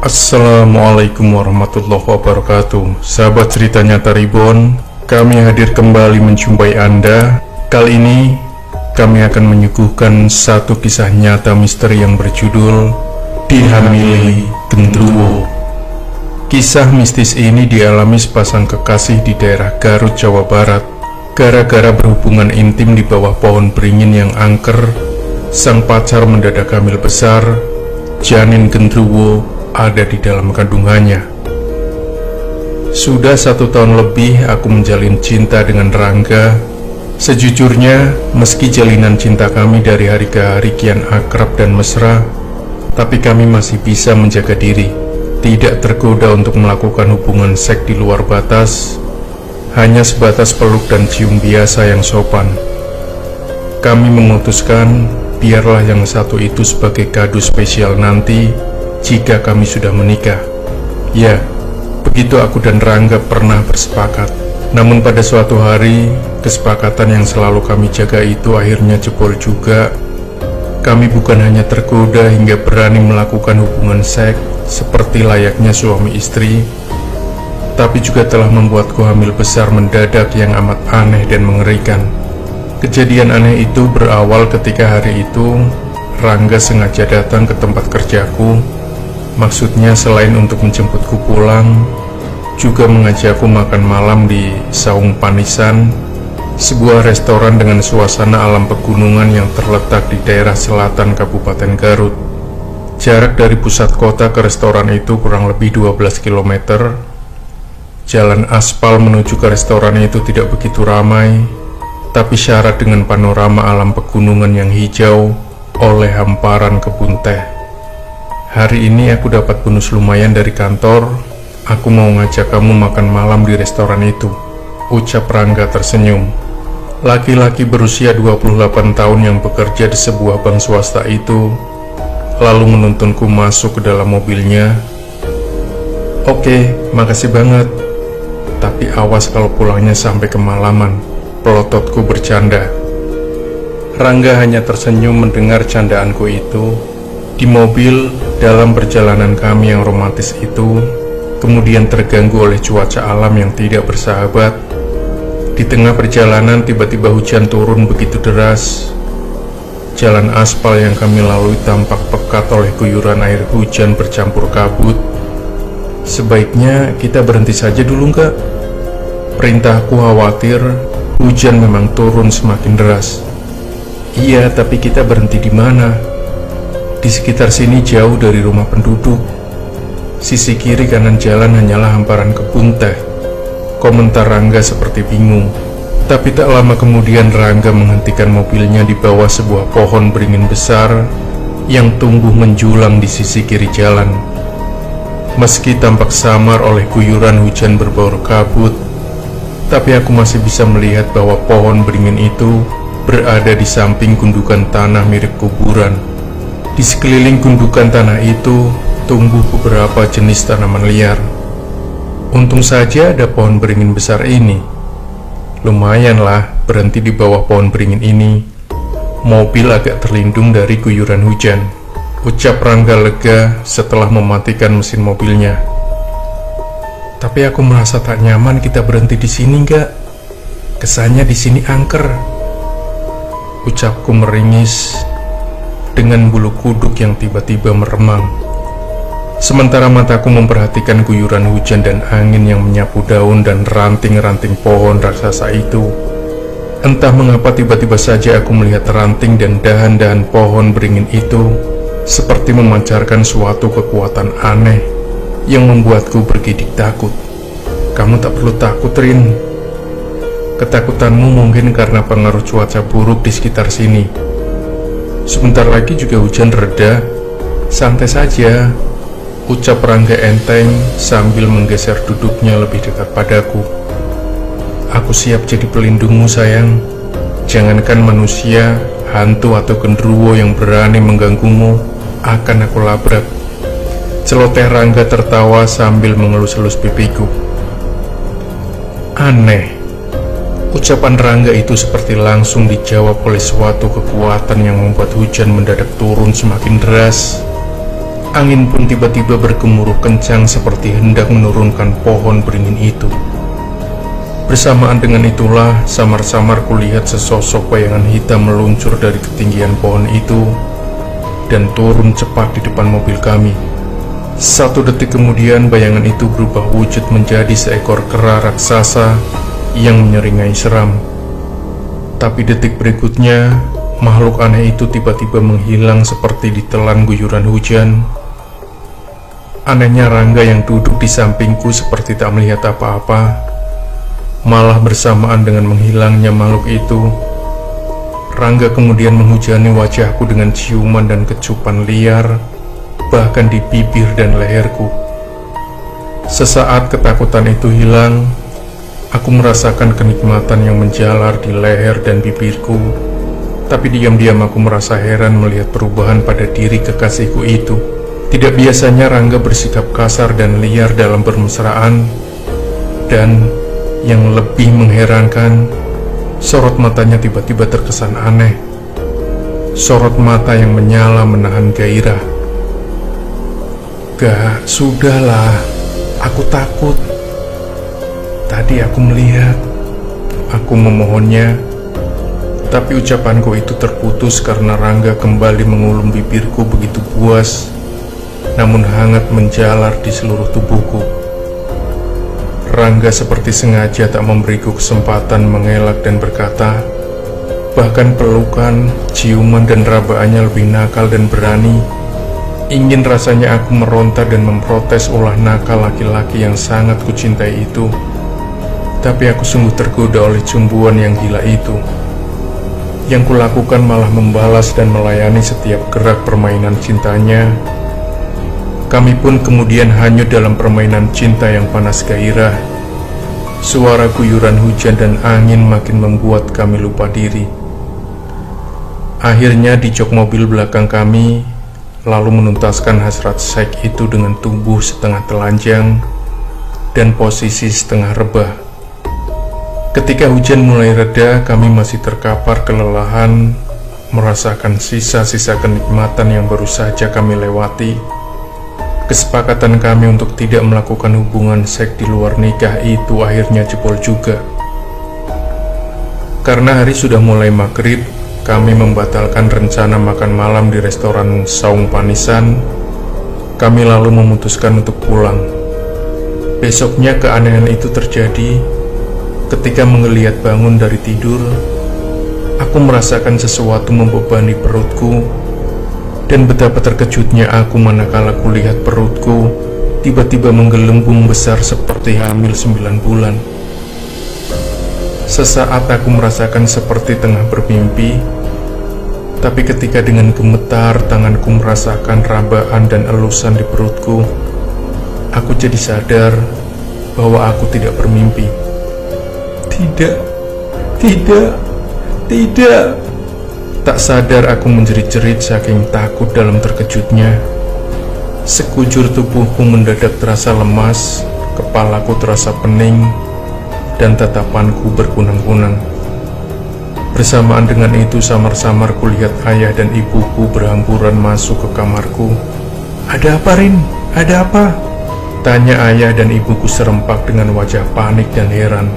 Assalamualaikum warahmatullahi wabarakatuh. Sahabat cerita nyata Reborn, kami hadir kembali menjumpai Anda. Kali ini kami akan menyuguhkan satu kisah nyata misteri yang berjudul Dihamili Gendruwo. Kisah mistis ini dialami sepasang kekasih di daerah Garut, Jawa Barat. Gara-gara berhubungan intim di bawah pohon beringin yang angker, sang pacar mendadak hamil besar. Janin gendruwo ada di dalam kandungannya. Sudah 1 tahun lebih aku menjalin cinta dengan Rangga. Sejujurnya, meski jalinan cinta kami dari hari ke hari kian akrab dan mesra, tapi kami masih bisa menjaga diri, tidak tergoda untuk melakukan hubungan seks di luar batas, hanya sebatas peluk dan cium biasa yang sopan. Kami memutuskan, biarlah yang satu itu sebagai kado spesial nanti jika kami sudah menikah. Ya, begitu aku dan Rangga pernah bersepakat. Namun pada suatu hari, kesepakatan yang selalu kami jaga itu akhirnya jebol juga. Kami bukan hanya tergoda hingga berani melakukan hubungan seks seperti layaknya suami istri, tapi juga telah membuatku hamil besar mendadak yang amat aneh dan mengerikan. Kejadian aneh itu berawal ketika hari itu Rangga sengaja datang ke tempat kerjaku. Maksudnya selain untuk menjemputku pulang, juga mengajakku makan malam di Saung Panisan, sebuah restoran dengan suasana alam pegunungan yang terletak di daerah selatan Kabupaten Garut. Jarak dari pusat kota ke restoran itu kurang lebih 12 km. Jalan aspal menuju ke restoran itu tidak begitu ramai, tapi syarat dengan panorama alam pegunungan yang hijau oleh hamparan kebun teh. Hari ini aku dapat bonus lumayan dari kantor. Aku mau ngajak kamu makan malam di restoran itu, ucap Rangga tersenyum. Laki-laki berusia 28 tahun yang bekerja di sebuah bank swasta itu lalu menuntunku masuk ke dalam mobilnya. Oke, makasih banget. Tapi awas kalau pulangnya sampai kemalaman, pelototku bercanda. Rangga hanya tersenyum mendengar candaanku itu. Di mobil, dalam perjalanan kami yang romantis itu, kemudian terganggu oleh cuaca alam yang tidak bersahabat. Di tengah perjalanan tiba-tiba hujan turun begitu deras. Jalan aspal yang kami lalui tampak pekat oleh guyuran air hujan bercampur kabut. Sebaiknya kita berhenti saja dulu nggak? Perintahku khawatir hujan memang turun semakin deras. Iya, tapi kita berhenti di mana? Di sekitar sini jauh dari rumah penduduk. Sisi kiri kanan jalan hanyalah hamparan kebun teh, komentar Rangga seperti bingung. Tapi tak lama kemudian Rangga menghentikan mobilnya di bawah sebuah pohon beringin besar yang tumbuh menjulang di sisi kiri jalan. Meski tampak samar oleh guyuran hujan berbaur kabut, tapi aku masih bisa melihat bahwa pohon beringin itu berada di samping gundukan tanah mirip kuburan. Di sekeliling gundukan tanah itu tumbuh beberapa jenis tanaman liar. Untung saja ada pohon beringin besar ini. Lumayanlah berhenti di bawah pohon beringin ini. Mobil agak terlindung dari guyuran hujan, ucap Rangga lega setelah mematikan mesin mobilnya. Tapi aku merasa tak nyaman kita berhenti di sini nggak? Kesannya di sini angker, ucapku meringis dengan bulu kuduk yang tiba-tiba meremang. Sementara mataku memperhatikan guyuran hujan dan angin yang menyapu daun dan ranting-ranting pohon raksasa itu. Entah mengapa tiba-tiba saja aku melihat ranting dan dahan-dahan pohon beringin itu seperti memancarkan suatu kekuatan aneh yang membuatku bergidik takut. Kamu tak perlu takut, Rin. Ketakutanmu mungkin karena pengaruh cuaca buruk di sekitar sini. Sebentar lagi juga hujan reda. Santai saja, ucap Rangga enteng sambil menggeser duduknya lebih dekat padaku. Aku siap jadi pelindungmu, sayang. Jangankan manusia, hantu atau gendruwo yang berani mengganggumu akan aku labrak. Celoteh Rangga tertawa sambil mengelus-elus pipiku. Aneh, ucapan Rangga itu seperti langsung dijawab oleh suatu kekuatan yang membuat hujan mendadak turun semakin deras. Angin pun tiba-tiba bergemuruh kencang seperti hendak menurunkan pohon beringin itu. Bersamaan dengan itulah, samar-samar kulihat sesosok bayangan hitam meluncur dari ketinggian pohon itu dan turun cepat di depan mobil kami. 1 detik kemudian, bayangan itu berubah wujud menjadi seekor kera raksasa yang menyeringai seram. Tapi detik berikutnya, makhluk aneh itu tiba-tiba menghilang seperti ditelan guyuran hujan. Anehnya, Rangga yang duduk di sampingku seperti tak melihat apa-apa. Malah bersamaan dengan menghilangnya makhluk itu, Rangga kemudian menghujani wajahku dengan ciuman dan kecupan liar, bahkan di bibir dan leherku. Sesaat ketakutan itu hilang, aku merasakan kenikmatan yang menjalar di leher dan bibirku. Tapi diam-diam aku merasa heran melihat perubahan pada diri kekasihku itu. Tidak biasanya Rangga bersikap kasar dan liar dalam bermesraan, dan yang lebih mengherankan, sorot matanya tiba-tiba terkesan aneh. Sorot mata yang menyala menahan gairah. "Gak, sudahlah, aku takut. Tadi aku melihat," aku memohonnya. Tapi ucapanku itu terputus karena Rangga kembali mengulum bibirku begitu puas, namun hangat menjalar di seluruh tubuhku. Rangga seperti sengaja tak memberiku kesempatan mengelak dan berkata, bahkan pelukan, ciuman dan rabaannya lebih nakal dan berani. Ingin rasanya aku meronta dan memprotes ulah nakal laki-laki yang sangat kucintai itu. Tapi aku sungguh tergoda oleh cumbuan yang gila itu. Yang kulakukan malah membalas dan melayani setiap gerak permainan cintanya. Kami pun kemudian hanyut dalam permainan cinta yang panas gairah. Suara guyuran hujan dan angin makin membuat kami lupa diri. Akhirnya di jok mobil belakang kami, lalu menuntaskan hasrat seks itu dengan tubuh setengah telanjang dan posisi setengah rebah. Ketika hujan mulai reda, kami masih terkapar kelelahan, merasakan sisa-sisa kenikmatan yang baru saja kami lewati. Kesepakatan kami untuk tidak melakukan hubungan seks di luar nikah itu akhirnya jebol juga. Karena hari sudah mulai maghrib, kami membatalkan rencana makan malam di restoran Saung Panisan. Kami lalu memutuskan untuk pulang. Besoknya keanehan itu terjadi. Ketika menggeliat bangun dari tidur, aku merasakan sesuatu membebani perutku. Dan betapa terkejutnya aku manakala kulihat perutku tiba-tiba menggelembung besar seperti hamil 9 bulan. Sesaat aku merasakan seperti tengah bermimpi. Tapi ketika dengan gemetar tanganku merasakan rabaan dan elusan di perutku, aku jadi sadar bahwa aku tidak bermimpi. Tidak. Tak sadar aku menjerit-jerit saking takut dalam terkejutnya. Sekujur tubuhku mendadak terasa lemas, kepalaku terasa pening, dan tatapanku berkunang-kunang. Bersamaan dengan itu samar-samar kulihat ayah dan ibuku berhamburan masuk ke kamarku. "Ada apa, Rin? Ada apa?" tanya ayah dan ibuku serempak dengan wajah panik dan heran.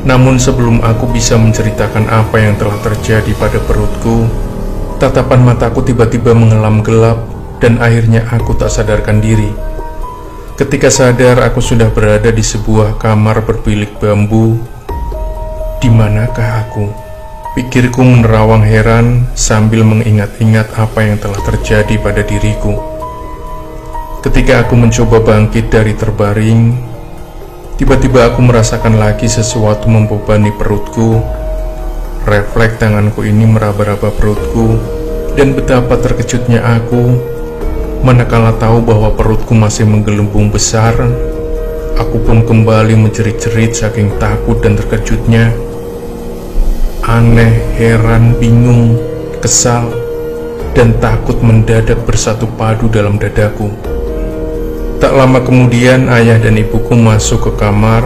Namun sebelum aku bisa menceritakan apa yang telah terjadi pada perutku, tatapan mataku tiba-tiba mengelam gelap dan akhirnya aku tak sadarkan diri. Ketika sadar, aku sudah berada di sebuah kamar berbilik bambu. Di manakah aku? Pikirku menerawang heran sambil mengingat-ingat apa yang telah terjadi pada diriku. Ketika aku mencoba bangkit dari terbaring, tiba-tiba aku merasakan lagi sesuatu membebani perutku. Refleks tanganku ini meraba-raba perutku, dan betapa terkejutnya aku manakala tahu bahwa perutku masih menggelembung besar. Aku pun kembali menjerit-jerit saking takut dan terkejutnya. Aneh, heran, bingung, kesal, dan takut mendadak bersatu padu dalam dadaku. Tak lama kemudian ayah dan ibuku masuk ke kamar,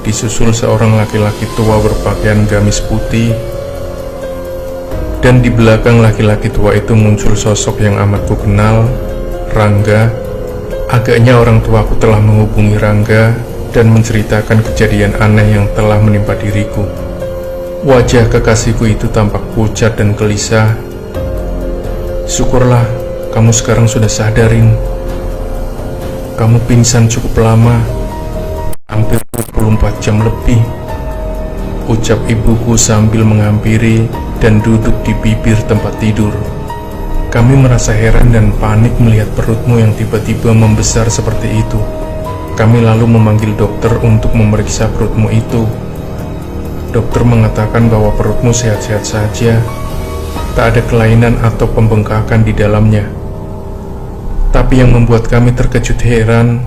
disusul seorang laki-laki tua berpakaian gamis putih. Dan di belakang laki-laki tua itu muncul sosok yang amat ku kenal, Rangga, agaknya orang tuaku telah menghubungi Rangga dan menceritakan kejadian aneh yang telah menimpa diriku. Wajah kekasihku itu tampak pucat dan gelisah. "Syukurlah, kamu sekarang sudah sadarin. Kamu pingsan cukup lama, hampir 24 jam lebih," ucap ibuku sambil menghampiri dan duduk di bibir tempat tidur. Kami merasa heran dan panik melihat perutmu yang tiba-tiba membesar seperti itu. Kami lalu memanggil dokter untuk memeriksa perutmu itu. Dokter mengatakan bahwa perutmu sehat-sehat saja, tak ada kelainan atau pembengkakan di dalamnya. Tapi yang membuat kami terkejut heran,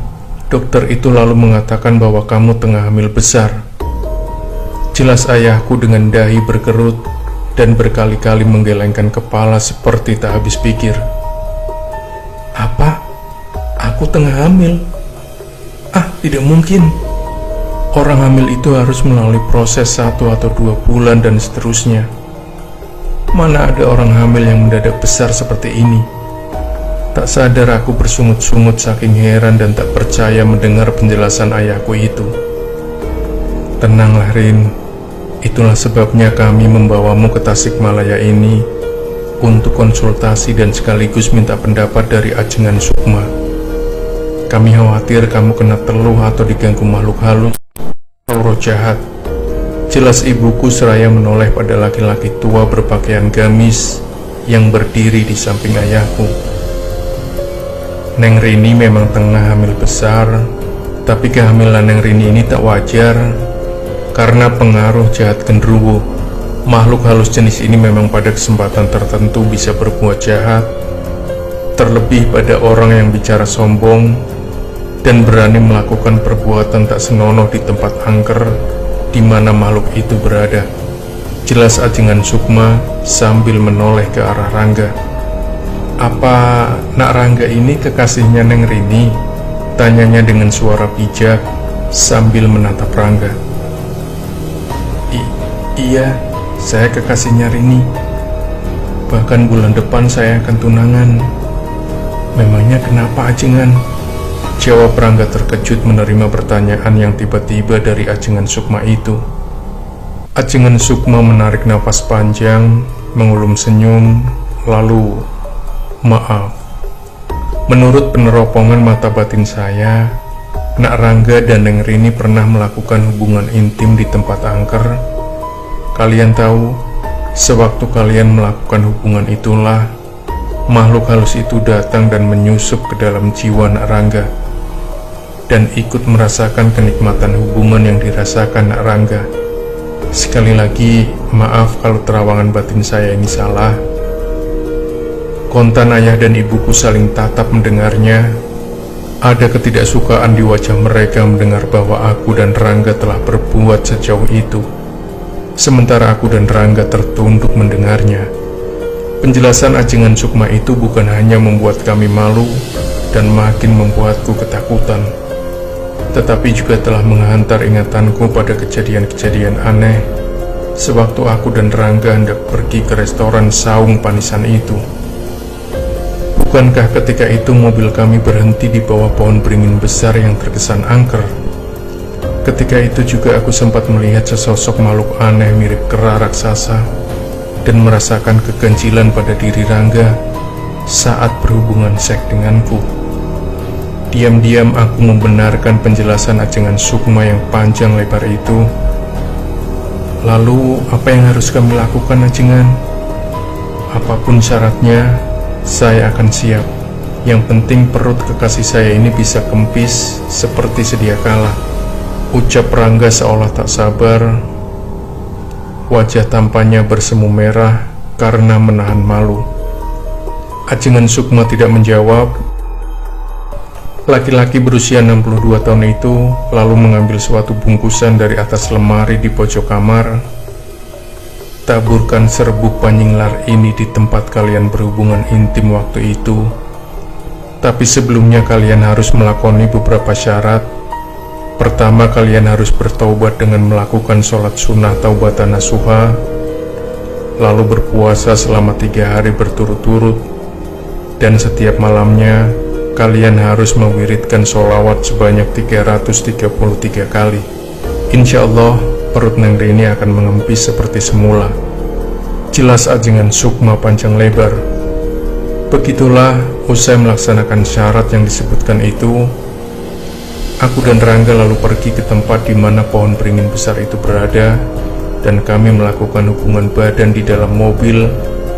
dokter itu lalu mengatakan bahwa kamu tengah hamil besar. Jelas ayahku dengan dahi berkerut dan berkali-kali menggelengkan kepala seperti tak habis pikir. "Apa? Aku tengah hamil? Tidak mungkin. Orang hamil itu harus melalui proses 1 atau 2 bulan dan seterusnya. Mana ada orang hamil yang mendadak besar seperti ini?" Tak sadar aku bersungut-sungut saking heran dan tak percaya mendengar penjelasan ayahku itu. "Tenanglah Rin, itulah sebabnya kami membawamu ke Tasikmalaya ini untuk konsultasi dan sekaligus minta pendapat dari Ajengan Sukma. Kami khawatir kamu kena teluh atau diganggu makhluk halus atau roh jahat." Jelas ibuku seraya menoleh pada laki-laki tua berpakaian gamis yang berdiri di samping ayahku. "Neng Rini memang tengah hamil besar, tapi kehamilan Neng Rini ini tak wajar karena pengaruh jahat genderuwo. Makhluk halus jenis ini memang pada kesempatan tertentu bisa berbuat jahat, terlebih pada orang yang bicara sombong dan berani melakukan perbuatan tak senonoh di tempat angker di mana makhluk itu berada," jelas Ajengan Sukma sambil menoleh ke arah Rangga. "Apa Nak Rangga ini kekasihnya Neng Rini?" tanyanya dengan suara bijak sambil menatap Rangga. Iya, saya kekasihnya Rini. Bahkan bulan depan saya akan tunangan." "Memangnya kenapa Ajengan?" jawab Rangga terkejut menerima pertanyaan yang tiba-tiba dari Ajengan Sukma itu. Ajengan Sukma menarik napas panjang, mengulum senyum, lalu, "Maaf, menurut peneropongan mata batin saya, Nak Rangga dan Neng Rini pernah melakukan hubungan intim di tempat angker. Kalian tahu, sewaktu kalian melakukan hubungan itulah makhluk halus itu datang dan menyusup ke dalam jiwa Nak Rangga dan ikut merasakan kenikmatan hubungan yang dirasakan Nak Rangga. Sekali lagi, maaf kalau terawangan batin saya ini salah." Kontan ayah dan ibuku saling tatap mendengarnya. Ada ketidaksukaan di wajah mereka mendengar bahwa aku dan Rangga telah berbuat sejauh itu. Sementara aku dan Rangga tertunduk mendengarnya. Penjelasan Ajengan Sukma itu bukan hanya membuat kami malu dan makin membuatku ketakutan, tetapi juga telah menghantar ingatanku pada kejadian-kejadian aneh sewaktu aku dan Rangga hendak pergi ke restoran saung panisan itu. Bukankah ketika itu mobil kami berhenti di bawah pohon beringin besar yang terkesan angker? Ketika itu juga aku sempat melihat sesosok makhluk aneh mirip kera raksasa dan merasakan keganjilan pada diri Rangga saat berhubungan seks denganku. Diam-diam aku membenarkan penjelasan Ajengan Sukma yang panjang lebar itu. "Lalu apa yang harus kami lakukan, Ajengan?" "Apapun syaratnya, saya akan siap. Yang penting perut kekasih saya ini bisa kempis seperti sedia kala," ucap Rangga seolah tak sabar. Wajah tampannya bersemu merah karena menahan malu. Ajengan Sukma tidak menjawab. Laki-laki berusia 62 tahun itu lalu mengambil suatu bungkusan dari atas lemari di pojok kamar. "Taburkan serbuk panyinglar ini di tempat kalian berhubungan intim waktu itu. Tapi sebelumnya kalian harus melakoni beberapa syarat. Pertama, kalian harus bertaubat dengan melakukan sholat sunnah taubatan nasuha, lalu berpuasa selama 3 hari berturut-turut, dan setiap malamnya kalian harus mewiridkan sholawat sebanyak 333 kali. Insya Allah, perut Neng Rini akan mengempis seperti semula. Jelas ajengan sukma panjang lebar. Begitulah, usai melaksanakan syarat yang disebutkan itu, aku dan Rangga lalu pergi ke tempat di mana pohon beringin besar itu berada, dan kami melakukan hubungan badan di dalam mobil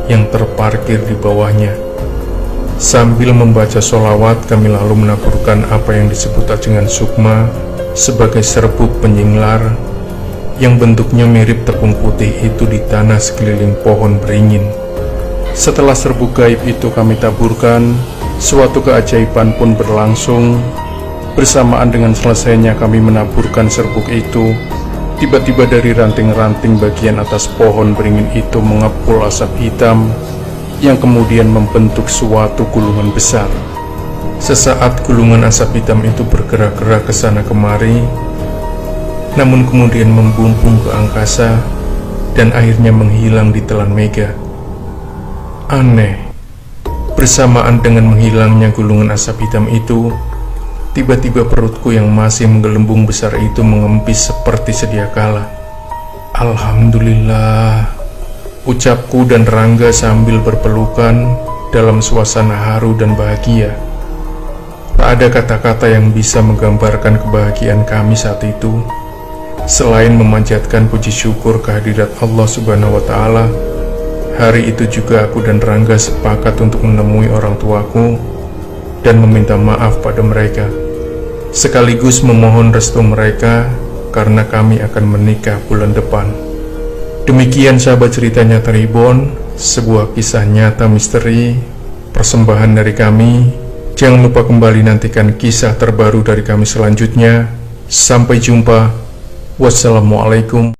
yang terparkir di bawahnya. Sambil membaca sholawat, kami lalu menaburkan apa yang disebut ajengan sukma sebagai serbuk penyinglar yang bentuknya mirip tepung putih itu di tanah sekeliling pohon beringin. Setelah serbuk gaib itu kami taburkan, suatu keajaiban pun berlangsung. Bersamaan dengan selesainya kami menaburkan serbuk itu, tiba-tiba dari ranting-ranting bagian atas pohon beringin itu mengepul asap hitam yang kemudian membentuk suatu gulungan besar. Sesaat gulungan asap hitam itu bergerak-gerak ke sana kemari, namun kemudian membumbung ke angkasa dan akhirnya menghilang di telan mega. Aneh, bersamaan dengan menghilangnya gulungan asap hitam itu, tiba-tiba perutku yang masih menggelembung besar itu mengempis seperti sedia kala. Alhamdulillah, ucapku dan Rangga sambil berpelukan dalam suasana haru dan bahagia. Tak ada kata-kata yang bisa menggambarkan kebahagiaan kami saat itu, selain memanjatkan puji syukur kehadirat Allah Subhanahu wa Ta'ala. Hari itu juga aku dan Rangga sepakat untuk menemui orang tuaku dan meminta maaf pada mereka, sekaligus memohon restu mereka karena kami akan menikah bulan depan. Demikian sahabat cerita nyata Reborn, sebuah kisah nyata misteri, persembahan dari kami. Jangan lupa kembali nantikan kisah terbaru dari kami selanjutnya. Sampai jumpa. Wassalamualaikum